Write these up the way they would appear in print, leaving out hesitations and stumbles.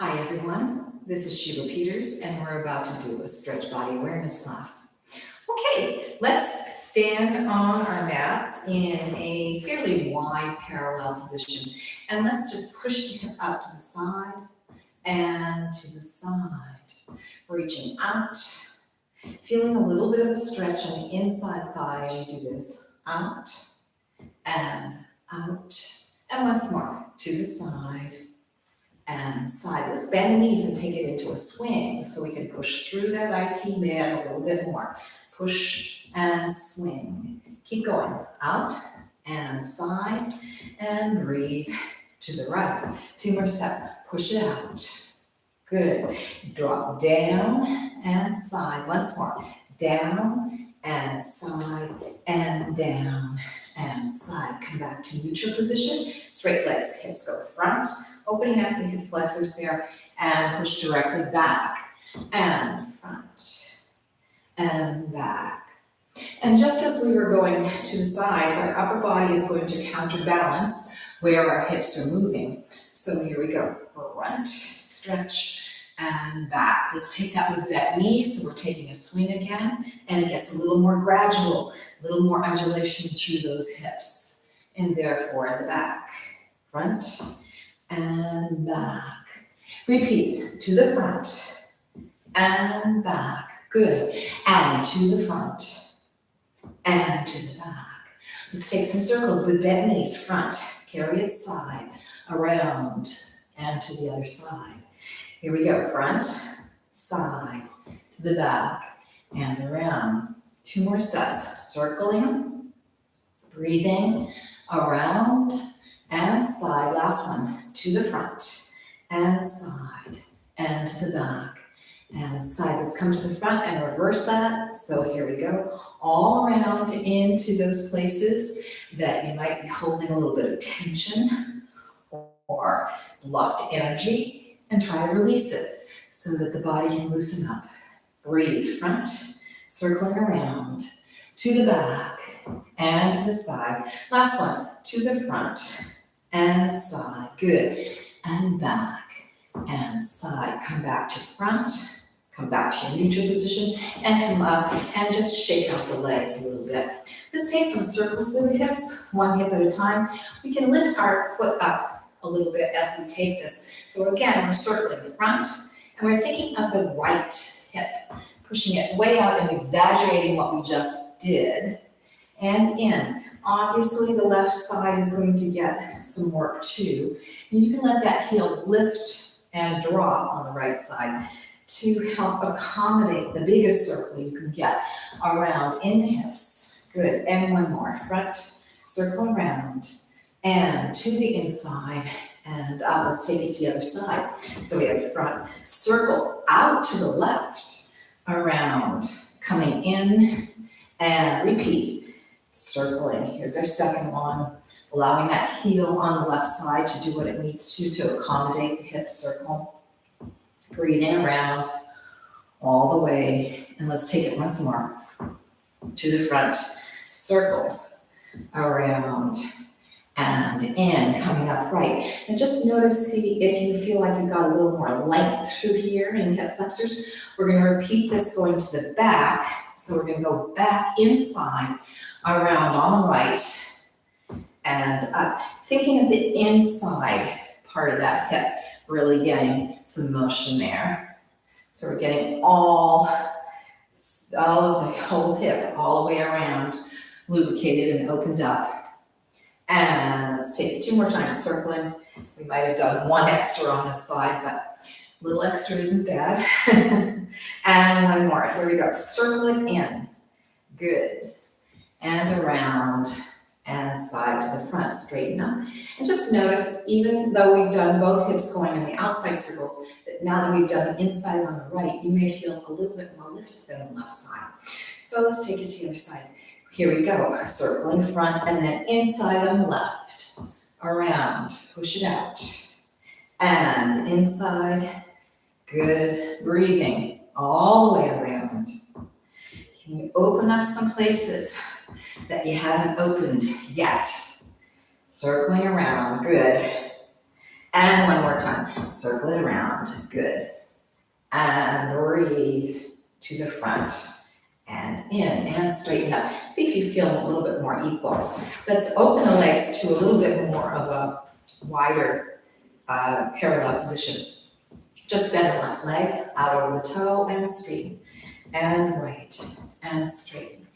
Hi everyone, this is Sheila Peters and we're about to do a stretch body awareness class. Okay, let's stand on our mats in a fairly wide parallel position and let's just push the hip out to the side and to the side, reaching out, feeling a little bit of a stretch on the inside thigh as you do this, out and once more to the side and side. Let's bend the knees and take it into a swing so we can push through that IT band a little bit more. Push and swing. Keep going. Out and side and breathe to the right. 2 more sets. Push it out. Good. Drop down and side. Once more. Down and side and down and side. Come back to neutral position. Straight legs. Hips go front. Opening up the hip flexors there and push directly back and front and back. And just as we were going to the sides, our upper body is going to counterbalance where our hips are moving. So here we go. Front, stretch, and back. Let's take that with bent knees. So we're taking a swing again, and it gets a little more gradual, a little more undulation through those hips. And therefore in the back. Front and back. Repeat, to the front and back. Good. And to the front and to the back. Let's take some circles with bent knees. Front, carry it side, around, and to the other side. Here we go. Front, side, to the back, and around. 2 more sets. Circling, breathing, around, and side. Last one. To the front and side and to the back and side. Let's come to the front and reverse that. So here we go. All around into those places that you might be holding a little bit of tension or blocked energy, and try to release it so that the body can loosen up. Breathe. Front, circling around, to the back and to the side. Last one. To the front and side. Good. And back and side. Come back to front. Come back to your neutral position and come up and just shake out the legs a little bit. Let's take some circles with the hips, 1 hip at a time. We can lift our foot up a little bit as we take this. So again, we're circling front and we're thinking of the right hip, pushing it way out and exaggerating what we just did and in. Obviously, the left side is going to get some work too. And you can let that heel lift and drop on the right side to help accommodate the biggest circle you can get around in the hips. Good. And 1 more. Front, circle around, and to the inside, and up. Let's take it to the other side. So we have front, circle out to the left, around, coming in, and repeat. Circling. Here's our second one. Allowing that heel on the left side to do what it needs to accommodate the hip circle. Breathing around all the way. And let's take it once more. To the front. Circle. Around. And in. Coming up right. And just notice, see if you feel like you've got a little more length through here in the hip flexors. We're going to repeat this going to the back. So we're going to go back inside, around on the right, and up. Thinking of the inside part of that hip, really getting some motion there. So we're getting all of the whole hip, all the way around, lubricated and opened up. And let's take it 2 more times, circling. We might have done 1 extra on this side, but a little extra isn't bad. And 1 more. Here we go. Circle it in. Good. And around and side to the front. Straighten up. And just notice, even though we've done both hips going in the outside circles, that now that we've done the inside on the right, you may feel a little bit more lifted than the left side. So let's take it to the other side. Here we go. Circle in front and then inside on the left. Around. Push it out. And inside. Good. Breathing all the way around. Can you open up some places that you haven't opened yet? Circling around. Good. And one more time. Circle it around. Good. And breathe to the front and in and straighten up. See if you feel a little bit more equal. Let's open the legs to a little bit more of a wider parallel position. Just bend the left leg out over the toe and straighten. And right and straighten.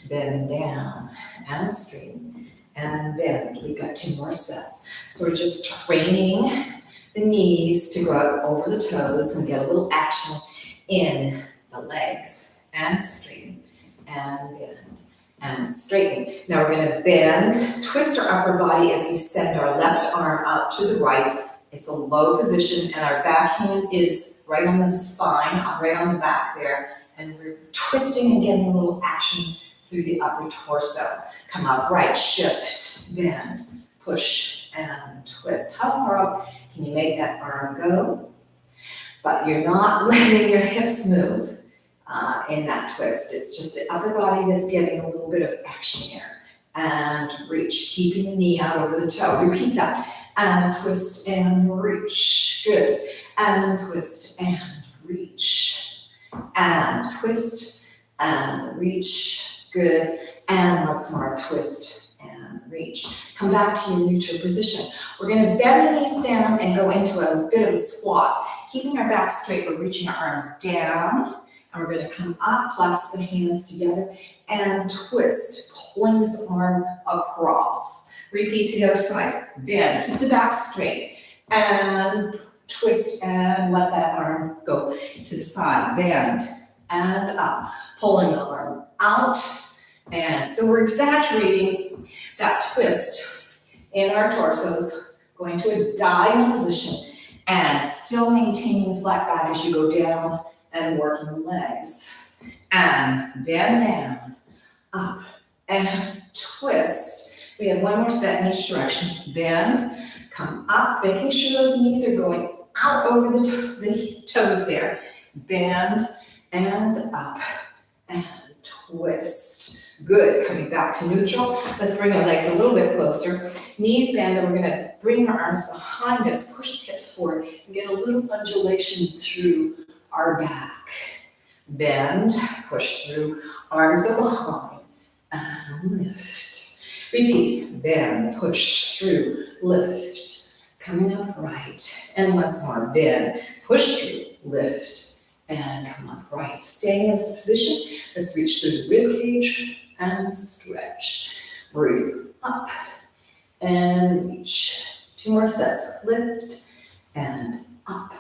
Bend down and straighten and bend. We've got 2 more sets. So we're just training the knees to go out over the toes and get a little action in the legs and straighten and bend and straighten. Now we're going to bend, twist our upper body as we send our left arm out to the right. It's a low position and our back hand is right on the spine, right on the back there. And we're twisting and getting a little action through the upper torso. Come up right, shift, bend, push, and twist. How far up can you make that arm go? But you're not letting your hips move in that twist. It's just the upper body that's getting a little bit of action here. And reach, keeping the knee out over the toe. Repeat that. And twist and reach. Good. And twist and reach. And twist and reach. Good. And once more, twist and reach. Come back to your neutral position. We're going to bend the knees down and go into a bit of a squat. Keeping our back straight, we're reaching our arms down. And we're going to come up, clasp the hands together, and twist, pulling this arm across. Repeat to the other side. Bend, keep the back straight. And twist and let that arm go to the side. Bend and up. Pulling the arm out. And so we're exaggerating that twist in our torsos, going to a diagonal position and still maintaining the flat back as you go down and working the legs. And bend down, up, and twist. We have 1 more set in each direction. Bend, come up, making sure those knees are going out over the toes there. Bend and up and twist. Good, coming back to neutral. Let's bring our legs a little bit closer. Knees bend, and we're gonna bring our arms behind us, push the hips forward, and get a little undulation through our back. Bend, push through, arms go behind, and lift. Repeat, bend, push through, lift, coming up right. And once more, bend, push through, lift, and come up right. Staying in this position, let's reach through the rib cage and stretch. Breathe up and reach. 2 more sets. Lift and up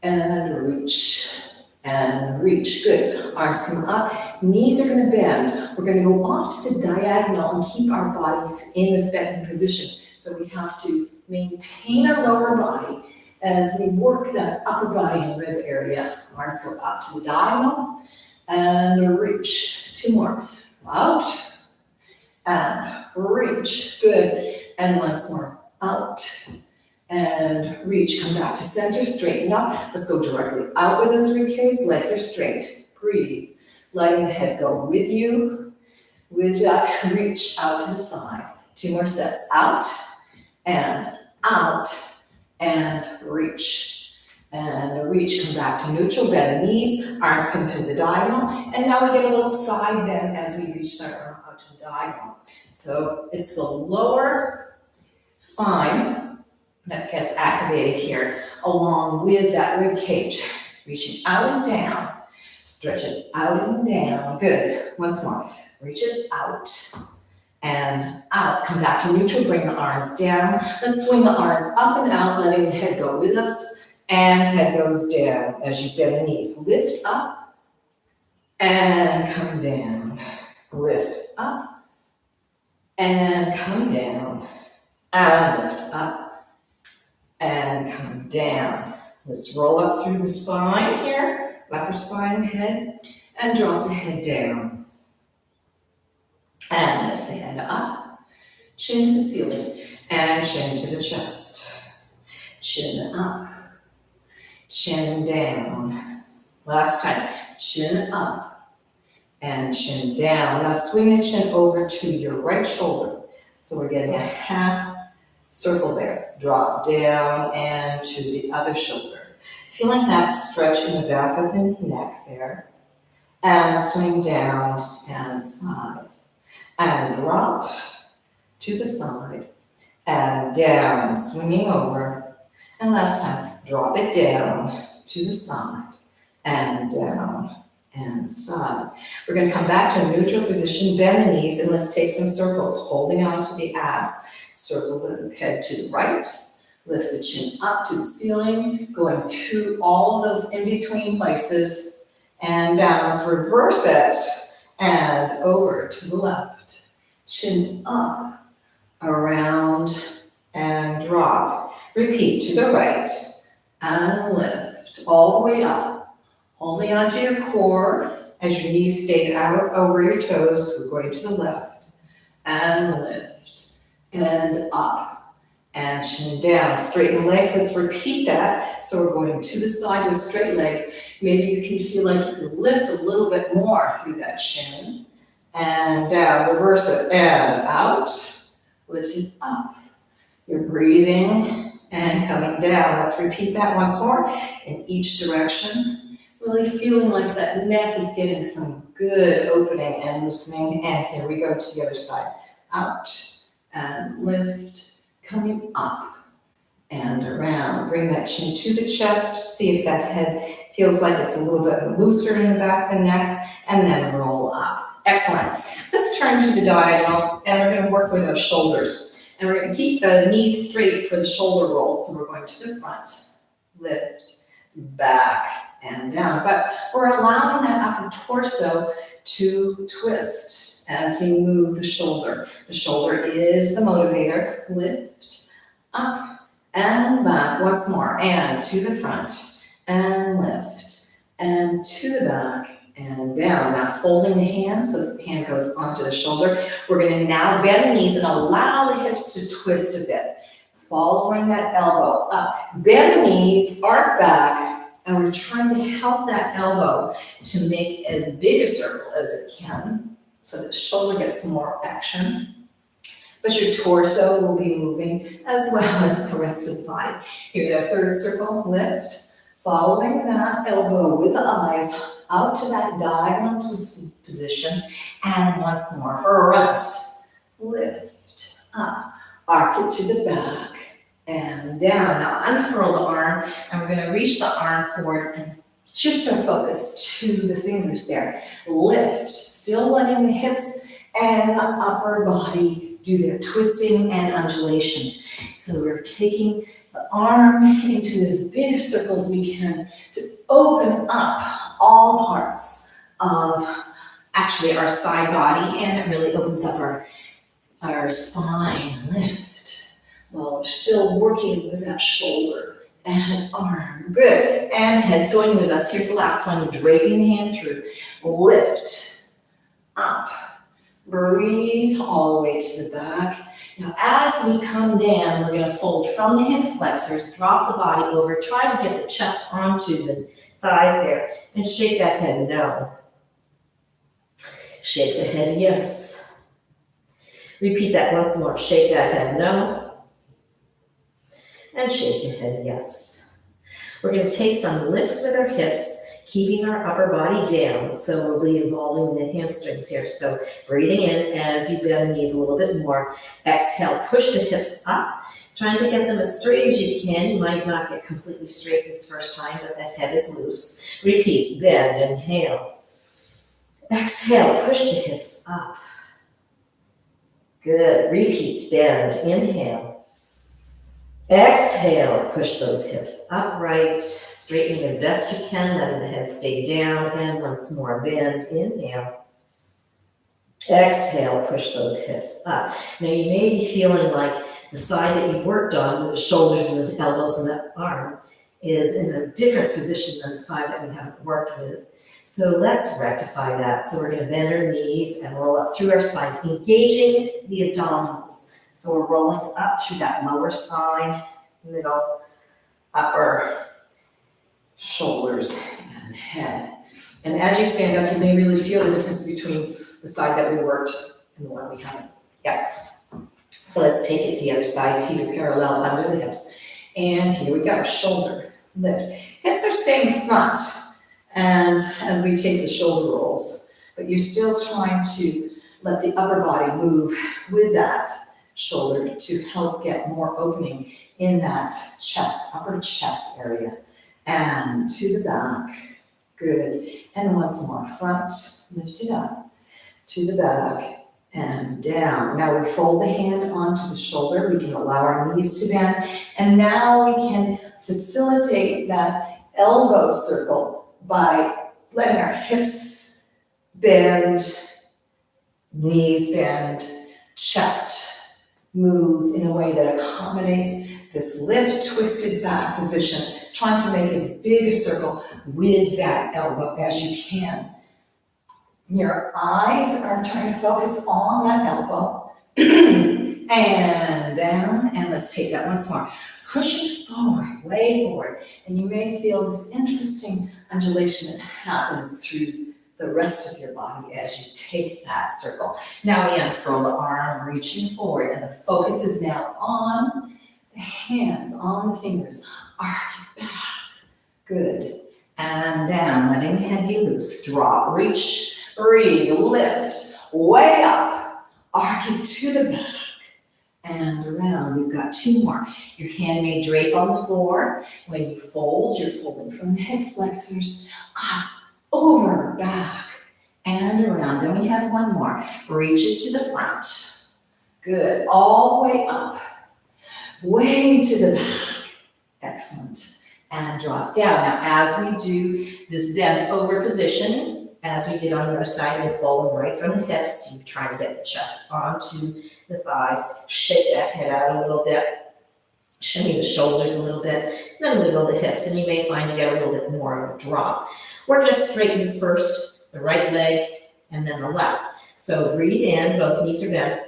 and reach and reach. Good. Arms come up. Knees are going to bend. We're going to go off to the diagonal and keep our bodies in this bending position. So we have to maintain our lower body as we work that upper body and rib area. Arms go up to the diagonal and reach. 2 more. Out and reach. Good. And once more. Out and reach. Come back to center. Straighten up. Let's go directly out with those rib cages. Legs are straight. Breathe. Letting the head go with you. With that, reach out to the side. 2 more sets. Out and reach. And reach, come back to neutral, bend the knees, arms come to the diagonal, and now we get a little side bend as we reach that arm out to the diagonal. So it's the lower spine that gets activated here, along with that rib cage. Reaching out and down, stretch it out and down, good. Once more, reach it out and out. Come back to neutral, bring the arms down. Let's swing the arms up and out, letting the head go with us. And head goes down as you bend the knees. Lift up and come down. Lift up and come down. And lift up and come down. Let's roll up through the spine here, upper spine, head, and drop the head down. And lift the head up, chin to the ceiling, and chin to the chest. Chin up. Chin down. Last time, chin up and chin down. Now swing the chin over to your right shoulder. So we're getting a half Circle there. Drop down and to the other shoulder. Feeling that stretch in the back of the neck there. And swing down and side. And drop to the side. And down, swinging over. And last time, drop it down to the side. And down and side. We're going to come back to a neutral position, bend the knees, and let's take some circles, holding on to the abs. Circle the head to the right, lift the chin up to the ceiling, going to all of those in-between places, and down. Let's reverse it, and over to the left. Chin up, around, and drop. Repeat to the right, and lift all the way up. Holding onto your core as your knees stay out over your toes. We're going to the left and lift and up and chin down. Straighten the legs. Let's repeat that. So we're going to the side with straight legs. Maybe you can feel like you can lift a little bit more through that chin and down. Reverse it and out. Lift it up. You're breathing and coming down. Let's repeat that once more in each direction. Really feeling like that neck is getting some good opening and loosening. And here we go to the other side. Out and lift, coming up and around. Bring that chin to the chest. See if that head feels like it's a little bit looser in the back of the neck. And then roll up. Excellent. Let's turn to the diagonal and we're going to work with our shoulders. And we're going to keep the knees straight for the shoulder roll. So we're going to the front, lift, back, and down, but we're allowing that upper torso to twist as we move the shoulder. The shoulder is the motivator. Lift, up, and back. Once more, and to the front, and lift, and to the back, and down. Now folding the hands so that the hand goes onto the shoulder. We're going to now bend the knees and allow the hips to twist a bit. Following that elbow up. Bend the knees, arc back, and we're trying to help that elbow to make as big a circle as it can so that the shoulder gets more action. But your torso will be moving as well as the rest of the body. Here's our third circle, lift. Following that elbow with the eyes out to that diagonal twisted position. And once more for a round. Lift, up, arc it to the back. And down. Now unfurl the arm and we're going to reach the arm forward and shift our focus to the fingers there. Lift, still letting the hips and the upper body do their twisting and undulation. So we're taking the arm into as big a circle as we can to open up all parts of actually our side body, and it really opens up our spine. Lift. Well, we're still working with that shoulder and arm. Good. And head's going with us. Here's the last one. Draping the hand through. Lift. Up. Breathe all the way to the back. Now, as we come down, we're going to fold from the hip flexors, drop the body over, try to get the chest onto the thighs there, and shake that head no. Shake the head yes. Repeat that once more. Shake that head no. And shake your head yes. We're going to take some lifts with our hips, keeping our upper body down. So we'll be involving the hamstrings here. So breathing in as you bend the knees a little bit more. Exhale, push the hips up, trying to get them as straight as you can. You might not get completely straight this first time, but that head is loose. Repeat, bend, inhale. Exhale, push the hips up. Good. Repeat, bend, inhale. Exhale, push those hips upright, straightening as best you can, letting the head stay down, and once more, bend, inhale. Exhale, push those hips up. Now you may be feeling like the side that you worked on with the shoulders and the elbows and the arm is in a different position than the side that we haven't worked with. So let's rectify that. So we're going to bend our knees and roll up through our spines, engaging the abdominals. So we're rolling up through that lower spine, middle, upper, shoulders, and head. And as you stand up, you may really feel the difference between the side that we worked and the one we haven't. Yeah. So let's take it to the other side. Feet are parallel under the hips. And here we go, shoulder lift. Hips are staying front, and as we take the shoulder rolls, but you're still trying to let the upper body move with that shoulder to help get more opening in that chest, upper chest area. And to the back, good. And once more, front, lift it up, to the back, and down. Now we fold the hand onto the shoulder. We can allow our knees to bend. And now we can facilitate that elbow circle by letting our hips bend, knees bend, chest move in a way that accommodates this lift, twisted back position, trying to make as big a circle with that elbow as you can. Your eyes are trying to focus on that elbow. And down, and let's take that once more. Push it forward, way forward. And you may feel this interesting undulation that happens through the rest of your body as you take that circle. Now we unfurl the arm, reaching forward, and the focus is now on the hands, on the fingers. Arc it back. Good. And down, letting the head be loose. Drop, reach, breathe, lift, way up. Arc it to the back and around. We've got two more. Your hand may drape on the floor. When you fold, you're folding from the hip flexors up, over, back, and around. And we have one more. Reach it to the front. Good. All the way up, way to the back. Excellent. And drop down. Now, as we do this bent over position, as we did on the other side, we're folding right from the hips. You try to get the chest onto the thighs. Shake that head out a little bit. Shimmy the shoulders a little bit. Then wiggle the hips, and you may find you get a little bit more of a drop. We're going to straighten first the right leg and then the left. So breathe in, both knees are bent.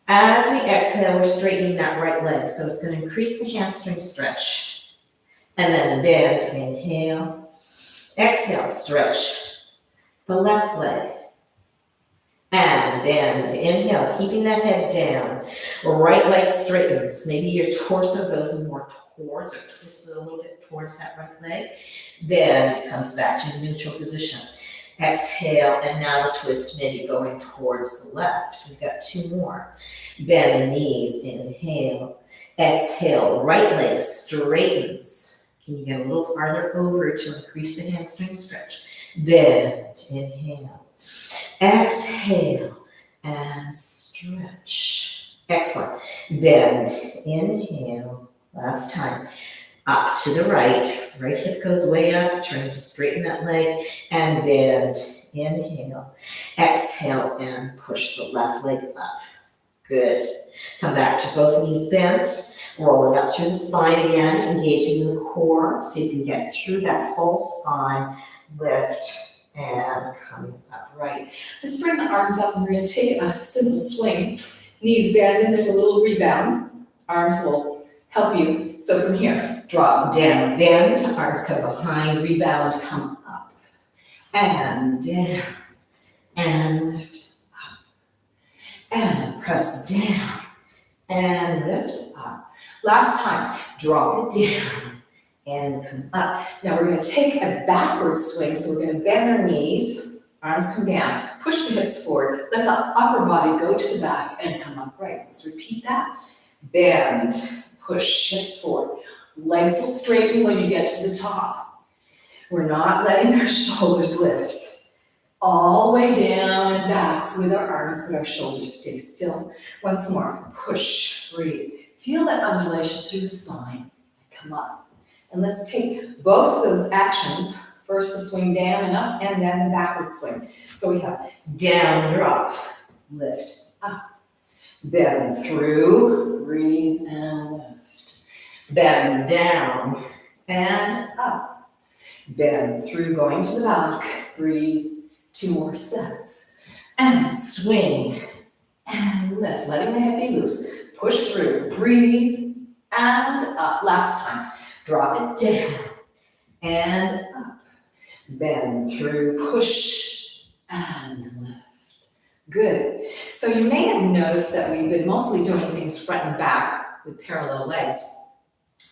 As we exhale, we're straightening that right leg. So it's going to increase the hamstring stretch. And then bend, inhale. Exhale, stretch the left leg. And bend, inhale, keeping that head down. Right leg straightens. Maybe your torso goes more towards or twists a little bit towards that right leg. Bend, comes back to neutral position. Exhale, and now the twist maybe going towards the left. We've got two more. Bend the knees, inhale. Exhale, right leg straightens. Can you get a little farther over to increase the hamstring stretch? Bend, inhale. Exhale, and stretch. Excellent. Bend, inhale. Last time. Up to the right. Right hip goes way up, trying to straighten that leg. And bend, inhale. Exhale, and push the left leg up. Good. Come back to both knees bent. Rolling up through the spine again, engaging the core so you can get through that whole spine. Lift and coming up right. Let's bring the arms up and we're going to take a simple swing. Knees bend and there's a little rebound. Arms will help you. So from here, drop down, bend, arms come behind, rebound, come up. And down. And lift up. And press down. And lift up. Last time, drop it down and come up. Now we're going to take a backward swing, so we're going to bend our knees, arms come down, push the hips forward, let the upper body go to the back and come up right. Let's repeat that. Bend, push hips forward. Legs will straighten when you get to the top. We're not letting our shoulders lift. All the way down and back with our arms, but our shoulders stay still. Once more, push, breathe. Feel that undulation through the spine. Come up. And let's take both those actions. First the swing down and up, and then the backward swing. So we have down, drop, lift, up. Bend through, breathe, and lift. Bend down and up. Bend through, going to the back, breathe. Two more sets. And swing and lift, letting the head be loose. Push through, breathe, and up. Last time, drop it down and up. Bend through, push, and lift. Good. So you may have noticed that we've been mostly doing things front and back with parallel legs.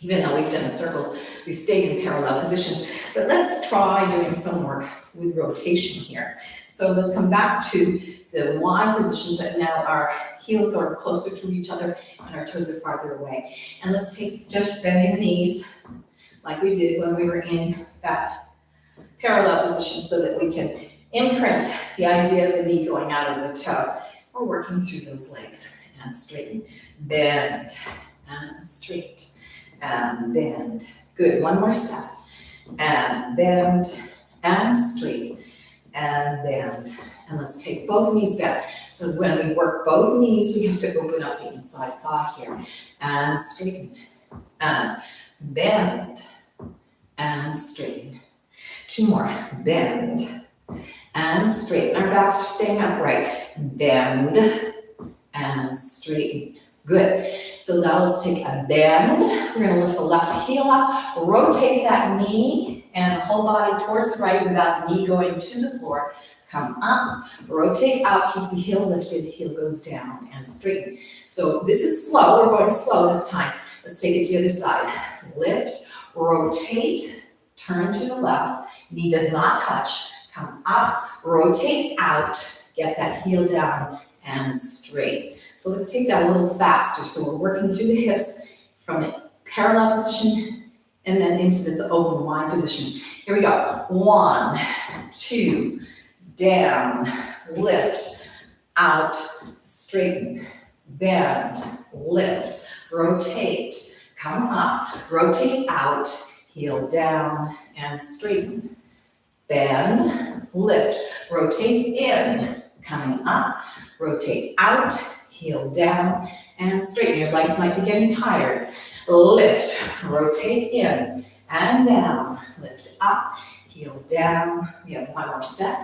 Even though we've done circles, we've stayed in parallel positions. But let's try doing some work with rotation here. So let's come back to the Y position, but now our heels are closer to each other and our toes are farther away. And let's take just bending the knees like we did when we were in that parallel position so that we can imprint the idea of the knee going out of the toe. We're working through those legs and straighten, bend, and straight, and bend. Good, one more set. And bend, and straight, and bend. And let's take both knees back. So when we work both knees, we have to open up the inside thigh here. And straighten, and bend, and straighten. Two more, bend, and straighten. Our backs are staying upright. Bend, and straighten. Good. So now let's take a bend. We're going to lift the left heel up, rotate that knee and the whole body towards the right without the knee going to the floor. Come up, rotate out, keep the heel lifted, heel goes down and straighten. So this is slow, we're going slow this time. Let's take it to the other side. Lift, rotate, turn to the left, knee does not touch. Come up, rotate out, get that heel down and straight. So let's take that a little faster. So we're working through the hips from a parallel position and then into this open wide position. Here we go. 1, 2, down, lift, out, straighten, bend, lift, rotate, come up, rotate out, heel down and straighten, bend, lift, rotate in, coming up, rotate out, heel down and straighten. Your legs might be getting tired. Lift, rotate in and down, lift up, heel down. We have one more set.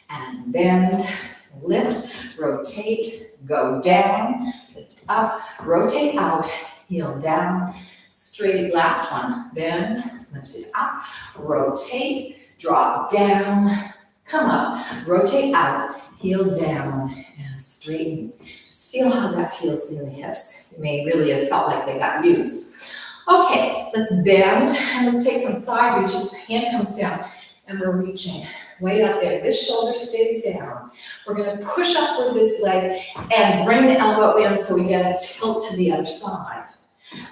And bend, lift, rotate, go down, lift up, rotate out, heel down, straight. Last one. Bend, lift it up, rotate, drop down, come up, rotate out, heel down, and straighten. Just feel how that feels in the hips. You may really have felt like they got used. Okay, let's bend and let's take some side reaches. Hand comes down and we're reaching way up there. This shoulder stays down. We're going to push up with this leg and bring the elbow in so we get a tilt to the other side.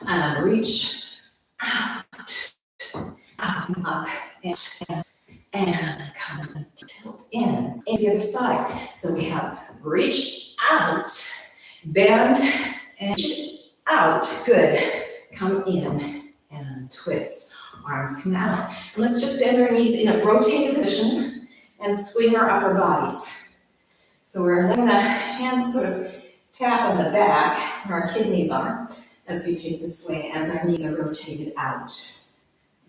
And reach out, up, and come and tilt in the other side. So we have reach out, bend, and out. Good. Come in and twist. Arms come out. And let's just bend our knees in a rotated position and swing our upper bodies. So we're letting the hands sort of tap on the back where our kidneys are as we take the swing as our knees are rotated out.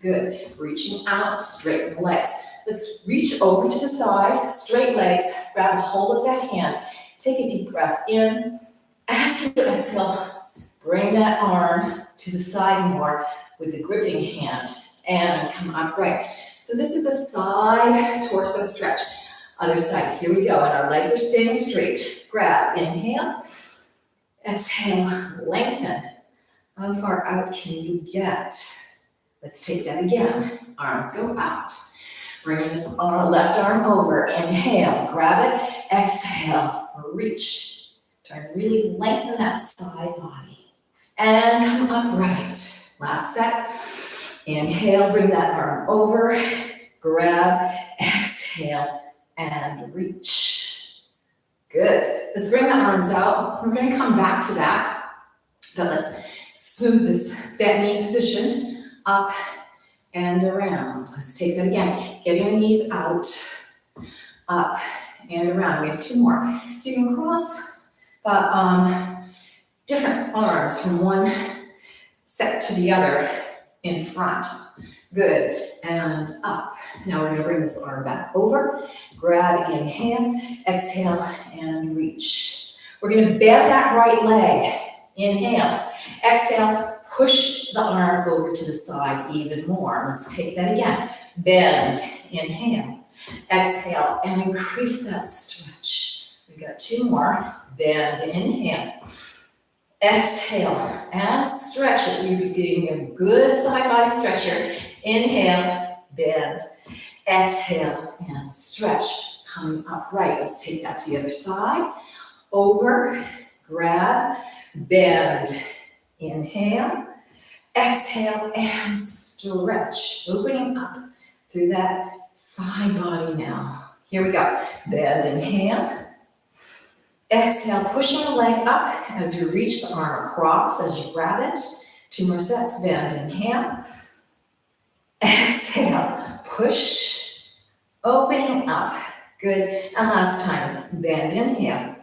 Good. Reaching out, straighten the legs. Let's reach over to the side, straight legs, grab a hold of that hand. Take a deep breath in. As you exhale, bring that arm to the side more with the gripping hand and come upright. So this is a side torso stretch. Other side, here we go. And our legs are staying straight. Grab, inhale, exhale, lengthen. How far out can you get? Let's take that again. Arms go out. Bringing this left arm over. Inhale, grab it, exhale, reach. Try to really lengthen that side body. And come upright. Last set. Inhale, bring that arm over. Grab, exhale, and reach. Good. Let's bring the arms out. We're going to come back to that. But let's smooth this bent knee position. Up and around. Let's take that again. Getting the knees out, up and around. We have two more. So you can cross the different arms from one set to the other in front. Good. And up. Now we're going to bring this arm back over. Grab, inhale, exhale, and reach. We're going to bend that right leg. Inhale, exhale. Push the arm over to the side even more. Let's take that again. Bend, inhale, exhale, and increase that stretch. We We've got 2 more. Bend, inhale. Exhale and stretch it. You're getting a good side body stretch here. Inhale, bend. Exhale and stretch. Coming upright. Let's take that to the other side. Over, grab, bend. Inhale, exhale, and stretch. Opening up through that side body now. Here we go. Bend, inhale. Exhale, pushing the leg up as you reach the arm across as you grab it. 2 more sets. Bend, inhale. Exhale, push, opening up. Good. And last time. Bend, inhale.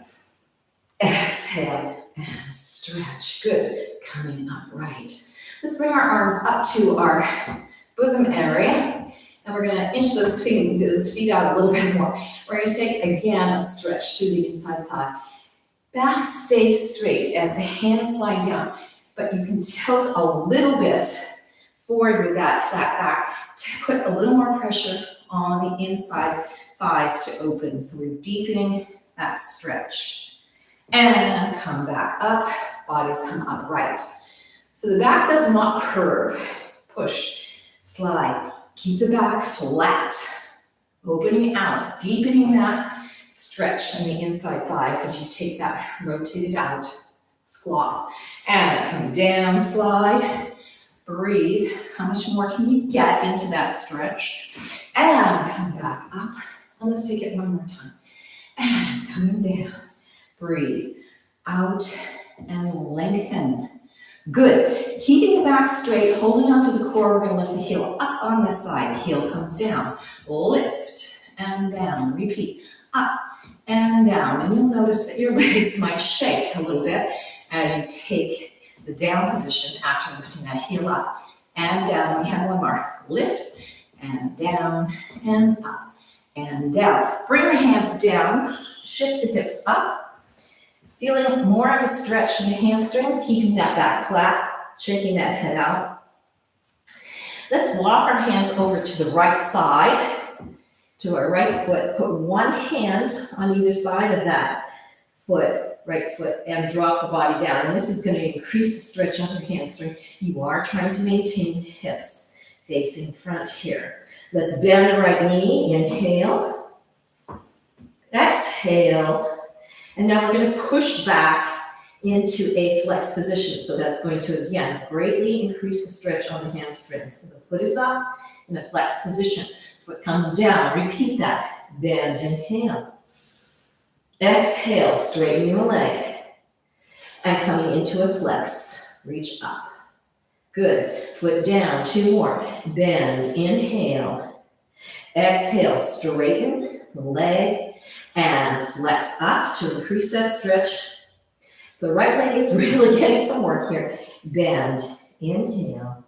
Exhale, and stretch. Good. Coming upright. Let's bring our arms up to our bosom area. And we're going to inch those feet out a little bit more. We're going to take, again, a stretch through the inside thigh. Back stays straight as the hands slide down, but you can tilt a little bit forward with that flat back to put a little more pressure on the inside thighs to open. So we're deepening that stretch. And come back up, bodies come upright. So the back does not curve. Push, slide. Keep the back flat, opening out, deepening that stretch on the inside thighs as you take that rotated out squat. And come down, slide, breathe. How much more can you get into that stretch? And come back up. And let's take it one more time. And coming down, breathe, out, and lengthen. Good. Keeping the back straight, holding onto the core, we're going to lift the heel up on this side. Heel comes down. Lift and down. Repeat. Up and down. And you'll notice that your legs might shake a little bit as you take the down position after lifting that heel up and down. We have one more. Lift and down and up and down. Bring the hands down. Shift the hips up. Feeling more of a stretch in the hamstrings, keeping that back flat, shaking that head out. Let's walk our hands over to the right side, to our right foot. Put one hand on either side of that foot, right foot, and drop the body down. And this is going to increase the stretch on your hamstring. You are trying to maintain the hips facing front here. Let's bend the right knee. Inhale. Exhale. And now we're going to push back into a flex position. So that's going to, again, greatly increase the stretch on the hamstrings. So the foot is up in a flex position. Foot comes down. Repeat that. Bend, inhale. Exhale, straighten your leg. And coming into a flex, reach up. Good. Foot down. 2 more. Bend, inhale. Exhale, straighten the leg. And flex up to increase that stretch. So the right leg is really getting some work here. Bend, inhale,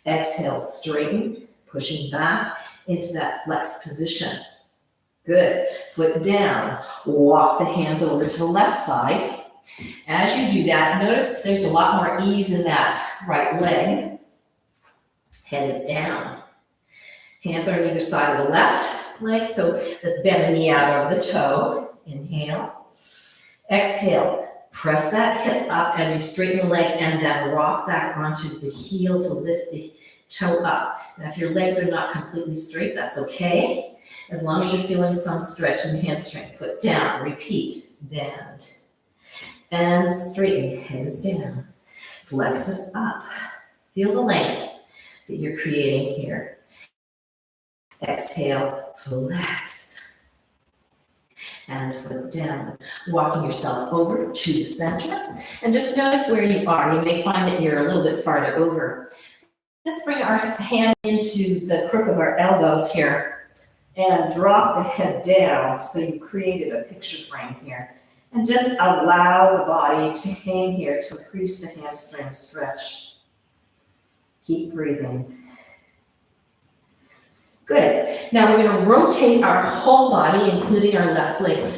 exhale, straighten, pushing back into that flex position. Good. Foot down. Walk the hands over to the left side. As you do that, notice there's a lot more ease in that right leg. Head is down. Hands are on either side of the left leg, so let's bend the knee out over the toe. Inhale. Exhale. Press that hip up as you straighten the leg and then rock back onto the heel to lift the toe up. Now, if your legs are not completely straight, that's okay. As long as you're feeling some stretch in the hamstring. Foot down. Repeat. Bend. And straighten. Head is down. Flex it up. Feel the length that you're creating here. Exhale, flex, and foot down. Walking yourself over to the center, and just notice where you are. You may find that you're a little bit farther over. Let's bring our hand into the crook of our elbows here, and drop the head down so you created a picture frame here. And just allow the body to hang here to increase the hamstring stretch. Keep breathing. Good. Now we're going to rotate our whole body, including our left leg,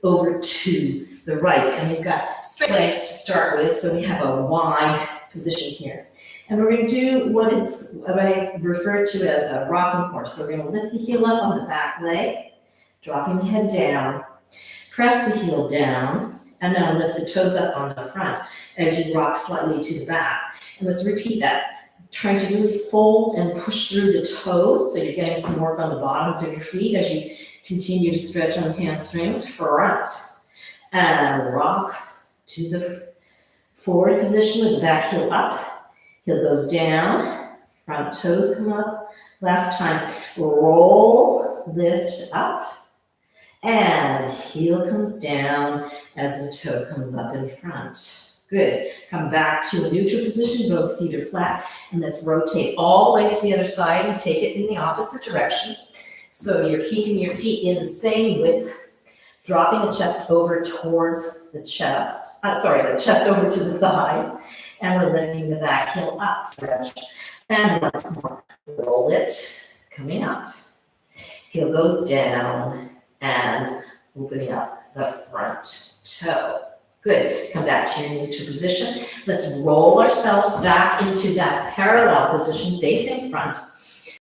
over to the right. And we've got straight legs to start with, so we have a wide position here. And we're going to do what I refer to as a rocking horse. So we're going to lift the heel up on the back leg, dropping the head down, Press the heel down, and now lift the toes up on the front as you rock slightly to the back. And let's repeat that. Trying to really fold and push through the toes, so you're getting some work on the bottoms of your feet as you continue to stretch on the hamstrings. Front, and rock to the forward position with the back heel up. Heel goes down, front toes come up. Last time, roll, lift up, and heel comes down as the toe comes up in front. Good. Come back to a neutral position, both feet are flat, and let's rotate all the way to the other side and take it in the opposite direction. So you're keeping your feet in the same width, dropping the chest over towards the chest, the chest over to the thighs, and we're lifting the back heel up, stretch, and once more, roll it, coming up. Heel goes down, and opening up the front toe. Good. Come back to your neutral position. Let's roll ourselves back into that parallel position, facing front.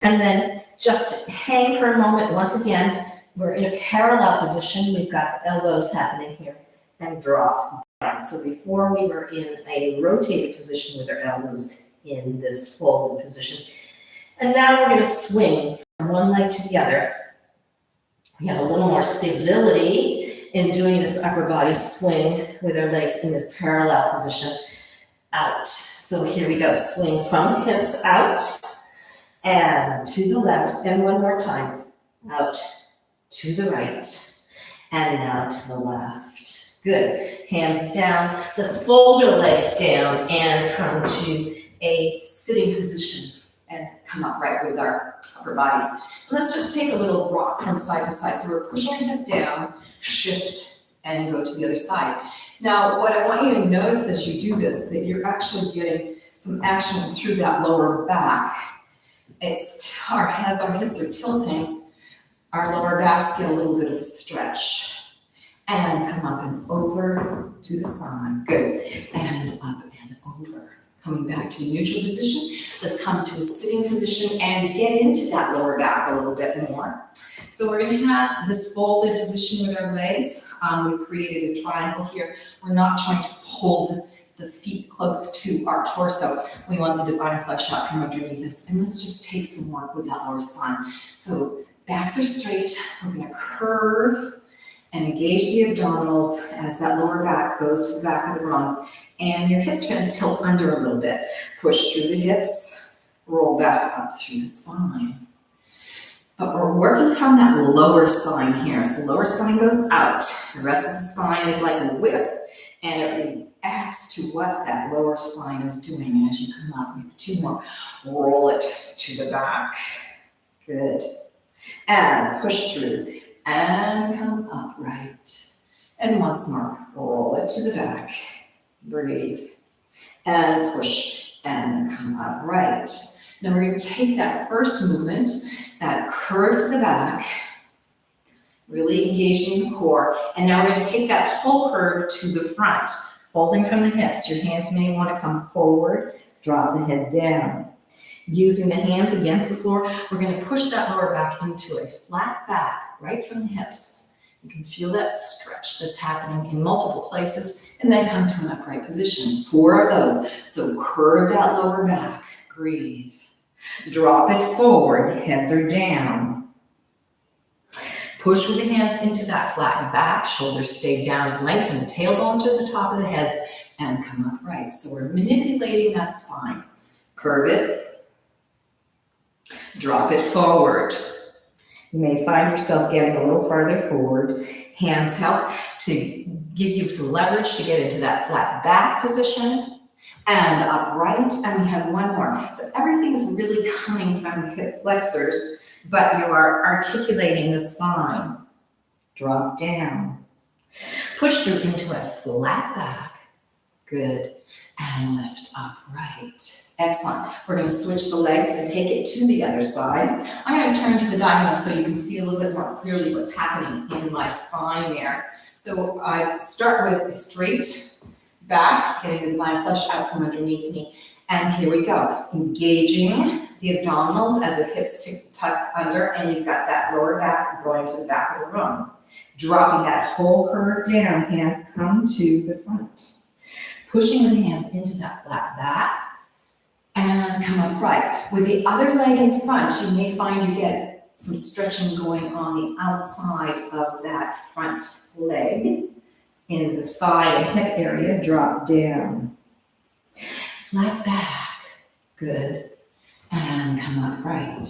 And then just hang for a moment. Once again, we're in a parallel position. We've got the elbows happening here, and drop down. So before we were in a rotated position with our elbows in this folded position. And now we're going to swing from one leg to the other. We have a little more stability in doing this upper body swing with our legs in this parallel position out. So here we go, swing from the hips out and to the left, and one more time, out to the right, and now to the left. Good, hands down. Let's fold our legs down and come to a sitting position and come upright with our upper bodies. And let's just take a little rock from side to side. So we're pushing our hip down, shift, and go to the other side. Now, what I want you to notice as you do this, that you're actually getting some action through that lower back. As our hips are tilting, our lower backs get a little bit of a stretch. And come up and over to the side. Good. And up and over. Coming back to a neutral position. Let's come to a sitting position and get into that lower back a little bit more. So we're going to have this folded position with our legs. We've created a triangle here. We're not trying to pull the feet close to our torso. We want the divine flesh out from underneath us. And let's just take some work with that lower spine. So backs are straight. We're going to curve and engage the abdominals as that lower back goes to the back of the rung. And your hips are going to tilt under a little bit. Push through the hips, roll back up through the spine. But we're working from that lower spine here. So lower spine goes out. The rest of the spine is like a whip, and it reacts to what that lower spine is doing. And as you come up, we have two more. Roll it to the back. Good. And push through. And come upright. And once more, roll it to the back. Breathe. And push and come upright. Now we're going to take that first movement, that curve to the back, really engaging the core. And now we're going to take that whole curve to the front, folding from the hips. Your hands may want to come forward, drop the head down. Using the hands against the floor, we're going to push that lower back into a flat back, right from the hips. You can feel that stretch that's happening in multiple places, and then come to an upright position. 4 of those. So curve that lower back. Breathe. Drop it forward. Heads are down. Push with the hands into that flat back. Shoulders stay down. Lengthen the tailbone to the top of the head and come upright. So we're manipulating that spine. Curve it. Drop it forward. You may find yourself getting a little farther forward. Hands help to give you some leverage to get into that flat back position and upright. And we have one more. So everything's really coming from the hip flexors, but you are articulating the spine. Drop down. Push through into a flat back. Good. And lift upright. Excellent. We're going to switch the legs and take it to the other side. I'm going to turn to the diagonal so you can see a little bit more clearly what's happening in my spine there. So I start with a straight back, getting the divine flesh out from underneath me. And here we go. Engaging the abdominals as the hips tuck under, and you've got that lower back going to the back of the room. Dropping that whole curve down, hands come to the front. Pushing the hands into that flat back and come upright. With the other leg in front, you may find you get some stretching going on the outside of that front leg. In the thigh and hip area, drop down. Flat back, good. And come upright.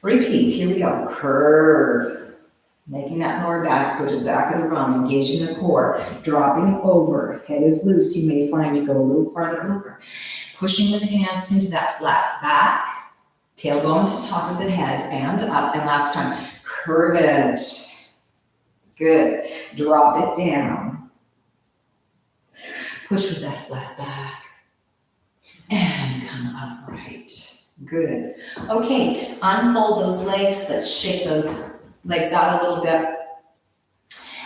Repeat, here we go, curve. Making that lower back, go to the back of the rump, engaging the core, dropping over, head is loose. You may find you go a little farther over. Pushing with the hands into that flat back, tailbone to top of the head and up. And last time, curve it. Good. Drop it down. Push with that flat back. And come upright. Good. Okay, unfold those legs. Let's shake those legs out a little bit.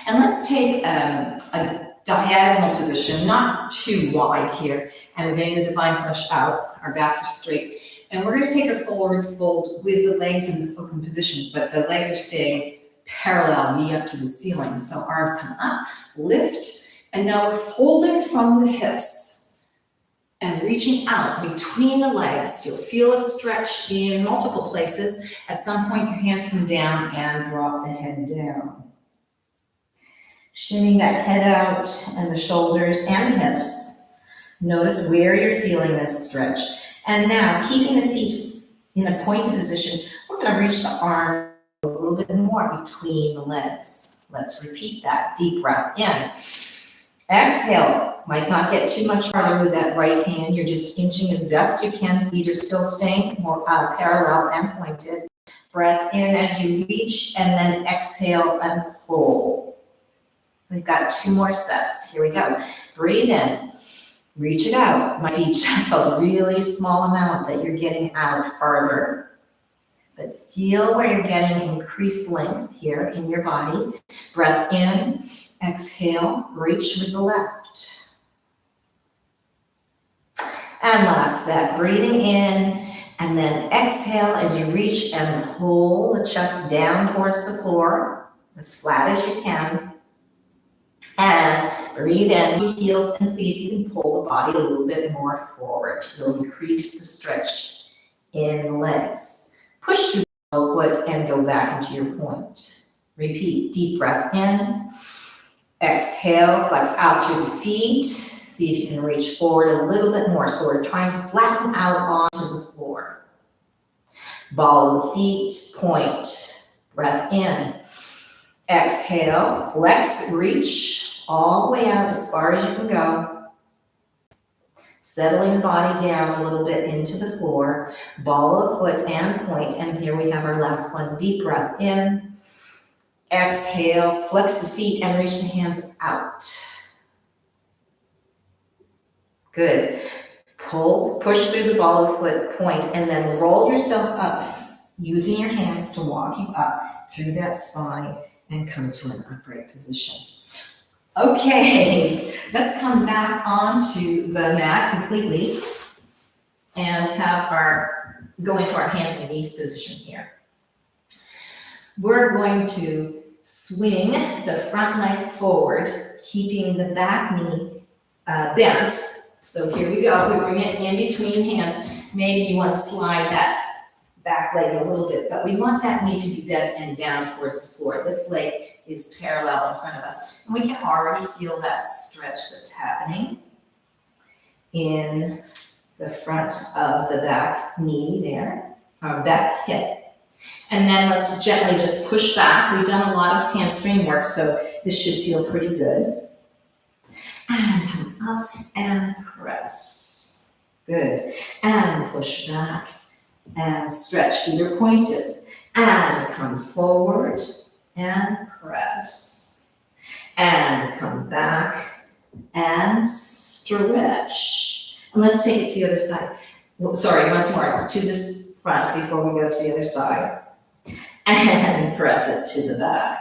And let's take a diagonal position, not too wide here. And we're getting the divine flesh out. Our backs are straight. And we're going to take a forward fold with the legs in this open position, but the legs are staying parallel, knee up to the ceiling. So arms come up, lift, and now we're folding from the hips and reaching out between the legs. You'll feel a stretch in multiple places. At some point, your hands come down and drop the head down. Shimming that head out and the shoulders and the hips. Notice where you're feeling this stretch. And now, keeping the feet in a pointed position, we're going to reach the arm a little bit more between the legs. Let's repeat that. Deep breath in. Exhale. Might not get too much farther with that right hand. You're just inching as best you can. Feet are still staying more parallel and pointed. Breath in as you reach, and then exhale and pull. We've got 2 more sets. Here we go. Breathe in. Reach it out. Might be just a really small amount that you're getting out farther. But feel where you're getting increased length here in your body. Breath in, exhale, reach with the left. And last set, breathing in, and then exhale as you reach and pull the chest down towards the floor, as flat as you can. And breathe in, heels, and see if you can pull the body a little bit more forward. You'll increase the stretch in the legs. Push through the foot and go back into your point. Repeat, deep breath in. Exhale, flex out through the feet. See if you can reach forward a little bit more. So we're trying to flatten out onto the floor. Ball of the feet, point. Breath in. Exhale, flex, reach all the way out as far as you can go. Settling the body down a little bit into the floor. Ball of foot and point. And here we have our last one. Deep breath in. Exhale, flex the feet and reach the hands out. Good. Pull, push through the ball of foot, point, and then roll yourself up, using your hands to walk you up through that spine and come to an upright position. Okay, let's come back onto the mat completely and go into our hands and knees position here. We're going to swing the front leg forward, keeping the back knee bent. So here we go. We bring it in between hands. Maybe you want to slide that back leg a little bit, but we want that knee to be bent and down towards the floor. This leg is parallel in front of us. And we can already feel that stretch that's happening in the front of the back knee there, or back hip. And then let's gently just push back. We've done a lot of hamstring work, so this should feel pretty good. And come up and press. Good. And push back and stretch. Feet are pointed. And come forward and press. And come back and stretch. And let's take it to the other side. Sorry, once more. To this front before we go to the other side. And press it to the back.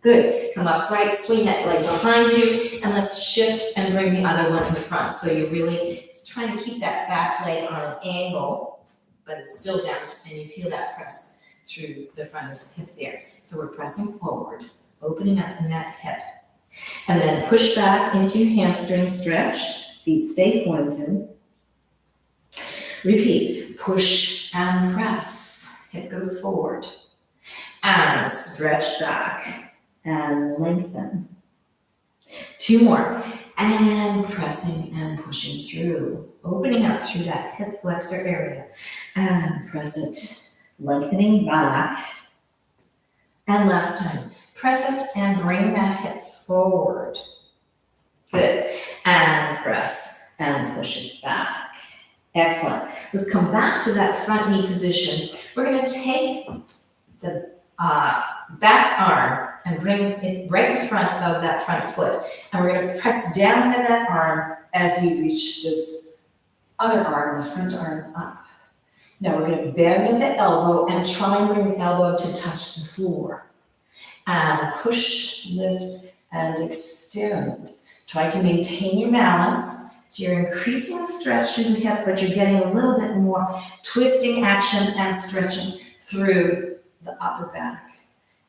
Good. Come up right, swing that leg behind you, and let's shift and bring the other one in front. So you're really trying to keep that back leg on an angle, but it's still down, and you feel that press through the front of the hip there. So we're pressing forward, opening up in that hip. And then push back into your hamstring stretch. Feet stay pointed. Repeat. Push and press. Hip goes forward. And stretch back and lengthen. 2 more. And pressing and pushing through. Opening up through that hip flexor area. And press it. Lengthening back. And last time. Press it and bring that hip forward. Good. And press and push it back. Excellent. Let's come back to that front knee position. We're going to take the back arm and bring it right in front of that front foot. And we're going to press down into that arm as we reach this other arm, the front arm up. Now we're going to bend at the elbow and try and bring the elbow to touch the floor. And push, lift, and extend. Try to maintain your balance. So you're increasing the stretch through the hip, but you're getting a little bit more twisting action and stretching through the upper back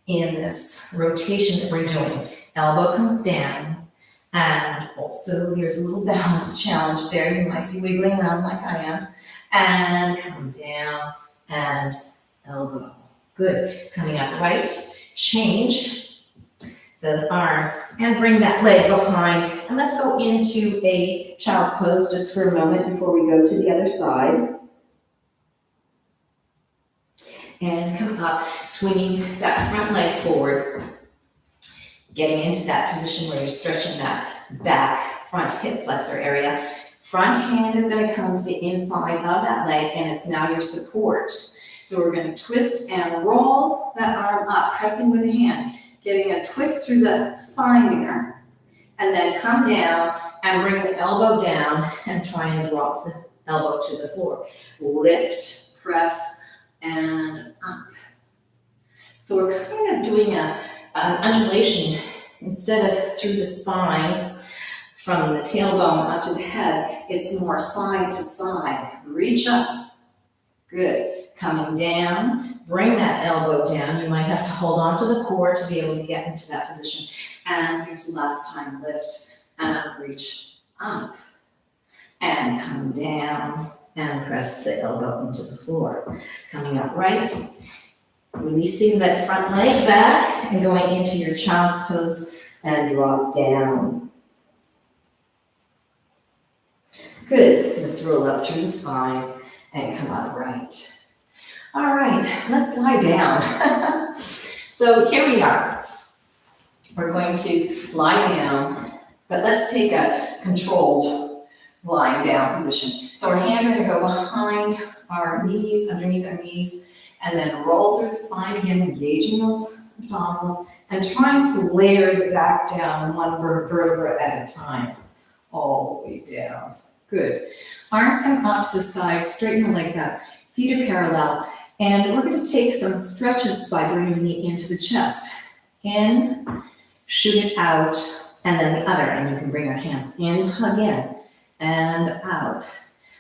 in this rotation that we're doing. Elbow comes down, and also there's a little balance challenge there. You might be wiggling around like I am. And come down, and elbow. Good. Coming up right. Change the arms and bring that leg behind. And let's go into a child's pose just for a moment before we go to the other side. And come up, swinging that front leg forward. Getting into that position where you're stretching that back front hip flexor area. Front hand is going to come to the inside of that leg, and it's now your support. So we're going to twist and roll that arm up, pressing with the hand, getting a twist through the spine there, and then come down and bring the elbow down and try and drop the elbow to the floor. Lift, press, and up. So we're kind of doing an undulation instead of through the spine from the tailbone up to the head. It's more side to side. Reach up. Good. Coming down, bring that elbow down. You might have to hold on to the core to be able to get into that position. And here's the last time, lift and reach up. And come down and press the elbow into the floor. Coming up right, releasing that front leg back and going into your child's pose and drop down. Good. Let's roll up through the spine and come out right. All right, let's lie down. So here we are. We're going to lie down, but let's take a controlled lying down position. So our hands are going to go behind our knees, underneath our knees, and then roll through the spine again, engaging those abdominals, and trying to layer the back down one vertebra at a time, all the way down. Good. Arms come up to the side, straighten the legs out. Feet are parallel. And we're going to take some stretches by bringing the knee into the chest. In, shoot it out, and then the other. And you can bring your hands in again and out.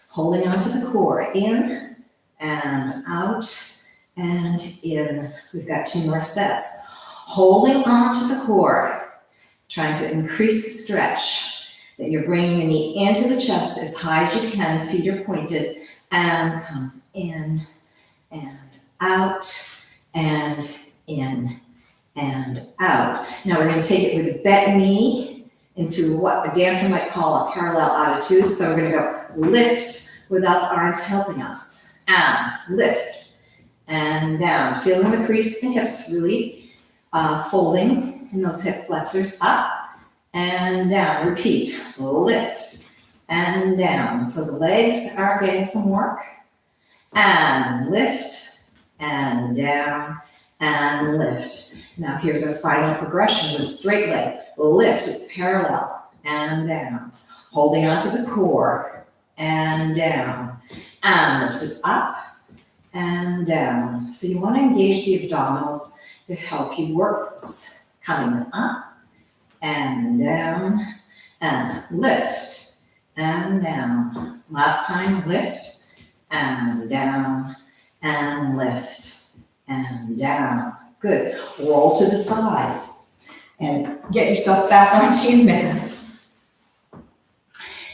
Holding onto the core. In and out and in. We've got 2 more sets. Holding onto the core. Trying to increase the stretch. That you're bringing the knee into the chest as high as you can. Feet are pointed. And come in. And out, and in, and out. Now we're going to take it with the bent knee into what a dancer might call a parallel attitude. So we're going to go lift without the arms helping us. And lift, and down. Feeling the crease in the hips, really folding in those hip flexors. Up, and down. Repeat, lift, and down. So the legs are getting some work. And lift, and down, and lift. Now here's our final progression with a straight leg. Lift is parallel, and down. Holding onto the core, and down. And lift it up, and down. So you want to engage the abdominals to help you work this. Coming up, and down, and lift, and down. Last time, lift, and down, and lift, and down. Good. Roll to the side. And get yourself back onto your mat.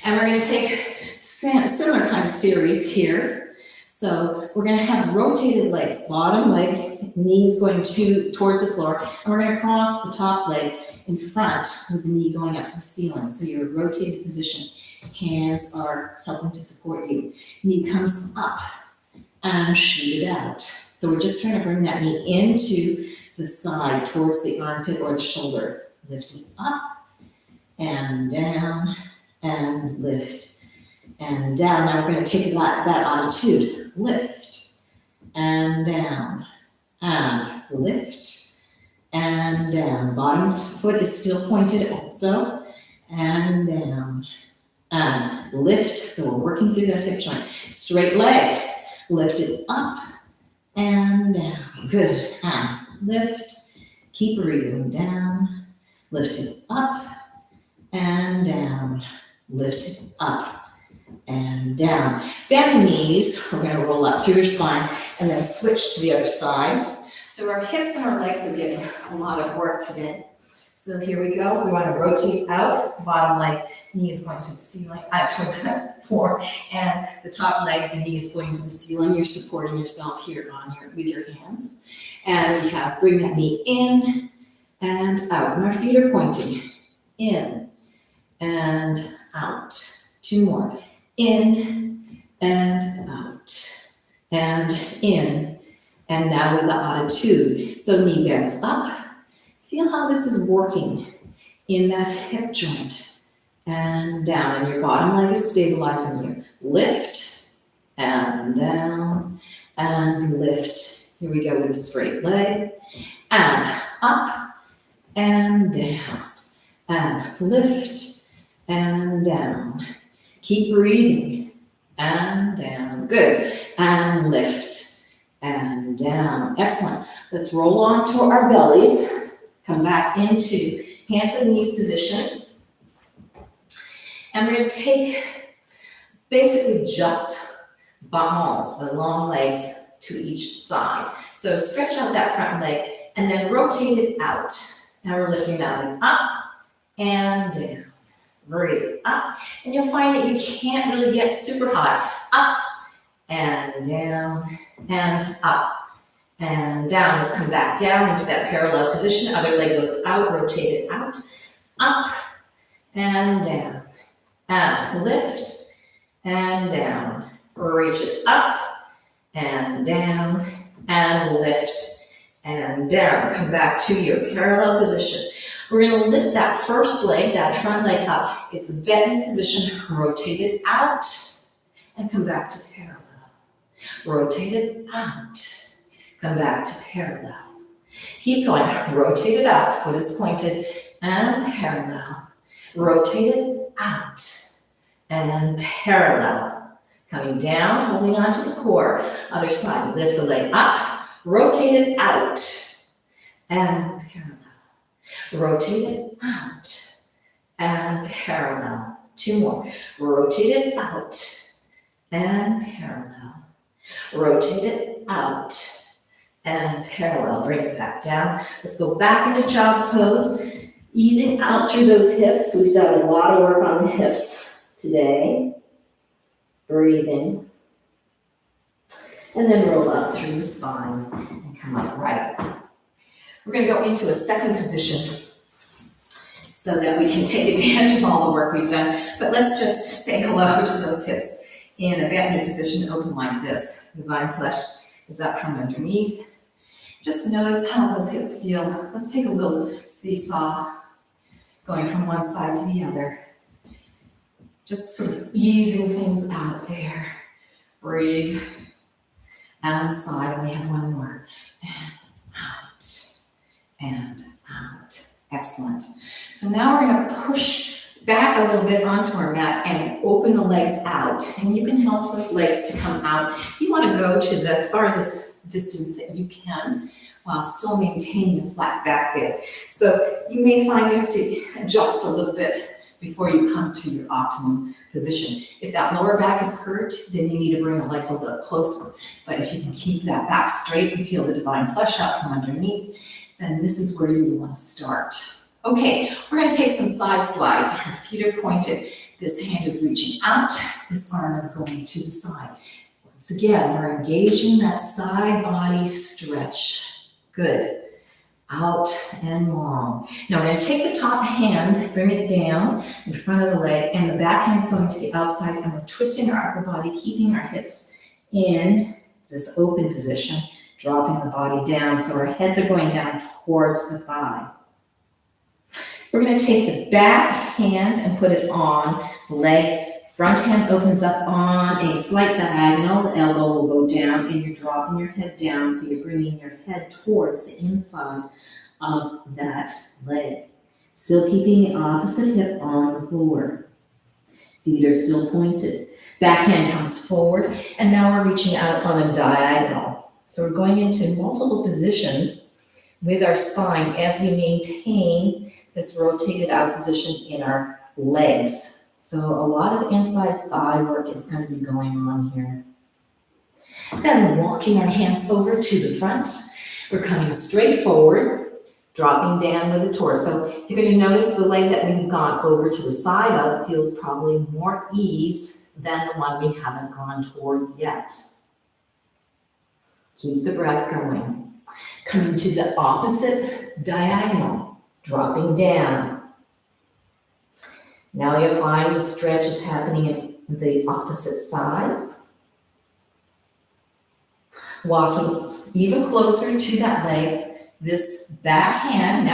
And we're going to take similar kind of series here. So we're going to have rotated legs, bottom leg, knees going towards the floor, and we're going to cross the top leg in front with the knee going up to the ceiling. So your rotated position, hands are helping to support you. Knee comes up and shoot it out. So we're just trying to bring that knee into the side towards the armpit or the shoulder. Lift it up and down and lift and down. Now we're going to take that attitude. Lift and down and lift and down. Bottom foot is still pointed also and down and lift. So we're working through that hip joint. Straight leg. Lift it up and down. Good. And lift. Keep breathing down. Lift it up and down. Lift it up and down. Bend the knees. We're going to roll up through your spine and then switch to the other side. So our hips and our legs are getting a lot of work today. So here we go. We want to rotate out. Bottom leg, knee is going to the ceiling, to the floor, and the top leg, the knee is going to the ceiling. You're supporting yourself here with your hands. And we have bring that knee in and out. And our feet are pointing in and out. Two more. In and out. And in. And now with the attitude. So knee bends up. Feel how this is working in that hip joint. And down. And your bottom leg is stabilizing you. Lift and down and lift. Here we go with a straight leg. And up and down. And lift and down. Keep breathing. And down. Good. And lift and down. Excellent. Let's roll on to our bellies. Come back into hands and knees position. And we're going to take basically just battements, the long legs to each side. So stretch out that front leg and then rotate it out. Now we're lifting that leg up and down. Breathe up. And you'll find that you can't really get super high. Up and down and up and down. Let's come back down into that parallel position. Other leg goes out, rotate it out, up and down. And lift and down. Reach it up and down and lift and down. Come back to your parallel position. We're going to lift that first leg, that front leg up. It's a bending position. Rotate it out and come back to parallel. Rotate it out. Come back to parallel. Keep going. Rotate it out. Foot is pointed and parallel. Rotate it out and parallel. Coming down, holding on to the core. Other side. Lift the leg up. Rotate it out and parallel. Rotate it out and parallel. Two more. Rotate it out and parallel. Rotate it out and parallel. Bring it back down. Let's go back into child's pose. Easing out through those hips. We've done a lot of work on the hips today. Breathing. And then roll up through the spine and come up right. We're going to go into a second position so that we can take advantage of all the work we've done. But let's just say hello to those hips in a bent knee position, open like this. Divine flesh is up from underneath. Just notice how those hips feel. Let's take a little seesaw going from one side to the other. Just sort of easing things out there. Breathe. And side, and we have one more. And out. And out. Excellent. So now we're going to push back a little bit onto our mat and open the legs out. And you can help those legs to come out. You want to go to the farthest distance that you can while still maintaining a flat back there. So you may find you have to adjust a little bit before you come to your optimum position. If that lower back is hurt, then you need to bring the legs a little closer. But if you can keep that back straight and feel the divine flesh out from underneath, then this is where you want to start. Okay, we're gonna take some side slides. Our feet are pointed. This hand is reaching out. This arm is going to the side. Once again, we're engaging that side body stretch. Good. Out and long. Now we're going to take the top hand, bring it down in front of the leg, and the back hand's going to the outside, and we're twisting our upper body, keeping our hips in this open position, dropping the body down so our heads are going down towards the thigh. We're going to take the back hand and put it on the leg. Front hand opens up on a slight diagonal. The elbow will go down and you're dropping your head down, so you're bringing your head towards the inside of that leg. Still keeping the opposite hip on the floor. Feet are still pointed. Back hand comes forward, and now we're reaching out on a diagonal. So we're going into multiple positions with our spine as we maintain this rotated out position in our legs. So a lot of inside thigh work is going to be going on here. Then walking our hands over to the front. We're coming straight forward, dropping down with the torso. You're going to notice the leg that we've gone over to the side of feels probably more ease than the one we haven't gone towards yet. Keep the breath going. Coming to the opposite diagonal, dropping down. Now you'll find the stretch is happening in the opposite sides. Walking even closer to that leg, this back hand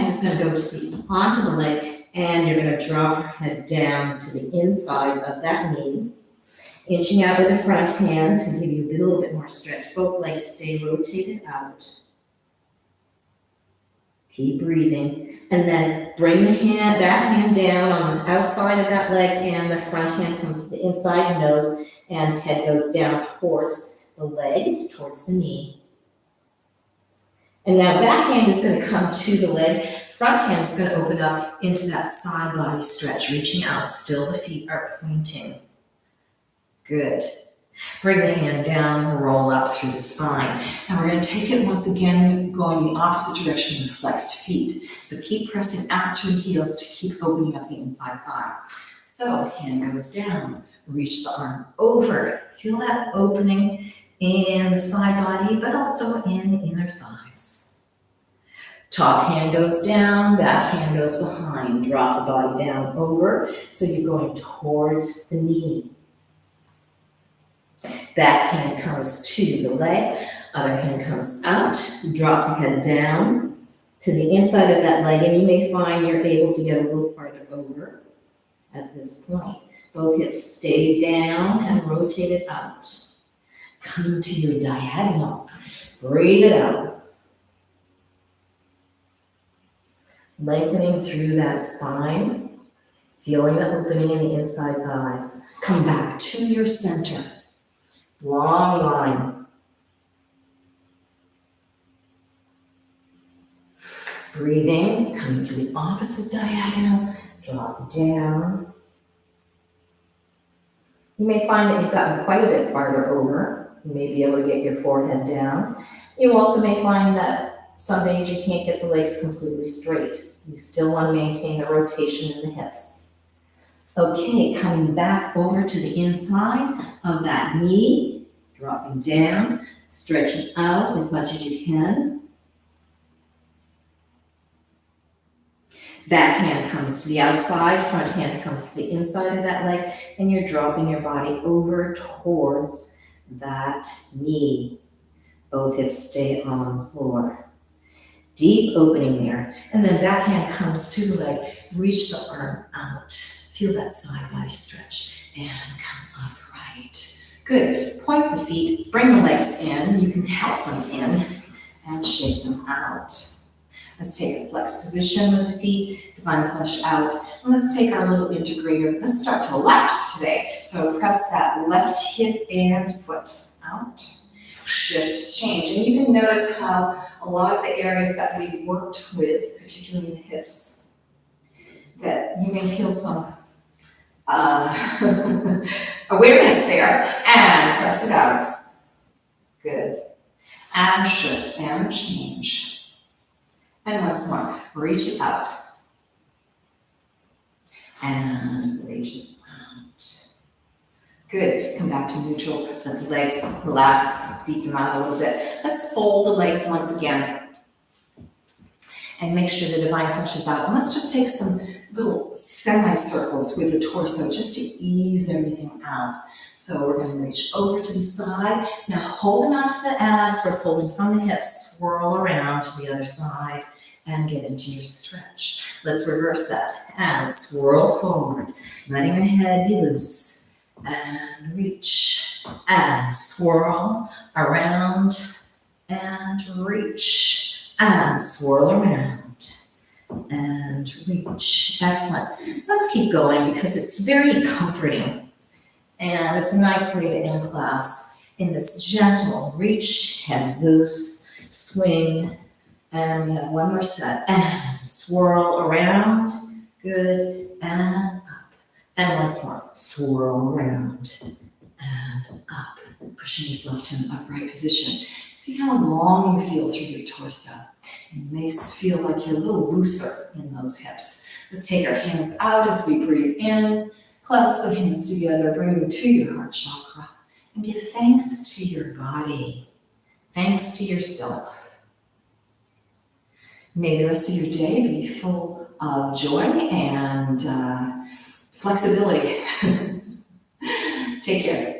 is going to go onto the leg, and you're going to drop your head down to the inside of that knee. Inching out with the front hand to give you a little bit more stretch. Both legs stay rotated out. Keep breathing. And then bring the back hand down on the outside of that leg, and the front hand comes to the inside nose, and head goes down towards the leg, towards the knee. And now back hand is going to come to the leg. Front hand is going to open up into that side body stretch, reaching out. Still the feet are pointing. Good. Bring the hand down, roll up through the spine. And we're going to take it once again, going the opposite direction with flexed feet. So keep pressing out through the heels to keep opening up the inside thigh. So hand goes down, reach the arm over. Feel that opening in the side body, but also in the inner thighs. Top hand goes down, back hand goes behind. Drop the body down over, so you're going towards the knee. Back hand comes to the leg, other hand comes out, drop the head down to the inside of that leg, and you may find you're able to get a little farther over at this point. Both hips stay down and rotated out. Come to your diagonal. Breathe it out. Lengthening through that spine, feeling the opening in the inside thighs. Come back to your center. Long line. Breathing, coming to the opposite diagonal, drop down. You may find that you've gotten quite a bit farther over. You may be able to get your forehead down. You also may find that some days you can't get the legs completely straight. You still want to maintain the rotation in the hips. Okay, coming back over to the inside of that knee, dropping down, stretching out as much as you can. Back hand comes to the outside, front hand comes to the inside of that leg, and you're dropping your body over towards that knee. Both hips stay on the floor. Deep opening there. And then back hand comes to the leg, reach the arm out. Feel that side body stretch and come upright. Good. Point the feet, bring the legs in. You can help them in and shake them out. Let's take a flex position with the feet, divine flesh out. And let's take our little integrator. Let's start to the left today. So press that left hip and foot out. Shift, change. And you can notice how a lot of the areas that we've worked with, particularly in the hips, that you may feel some awareness there. And press it out. Good. And shift and change. And once more, reach it out. And reach it out. Good, come back to neutral, let the legs relax, beat them out a little bit. Let's fold the legs once again. And make sure the divine flesh is out. And let's just take some little semicircles with the torso just to ease everything out. So we're going to reach over to the side. Now holding on to the abs, we're folding from the hips, swirl around to the other side and get into your stretch. Let's reverse that and swirl forward, letting the head be loose and reach and swirl around and reach and swirl around and reach. Excellent. Let's keep going because it's very comforting and it's a nice way to end class in this gentle reach, head loose, swing, and we have one more set and swirl around. Good, and up. And once more, swirl around and up. Pushing yourself to an upright position. See how long you feel through your torso. You may feel like you're a little looser in those hips. Let's take our hands out as we breathe in. Clasp the hands together, bring them to your heart chakra. And give thanks to your body. Thanks to yourself. May the rest of your day be full of joy and flexibility. Take care.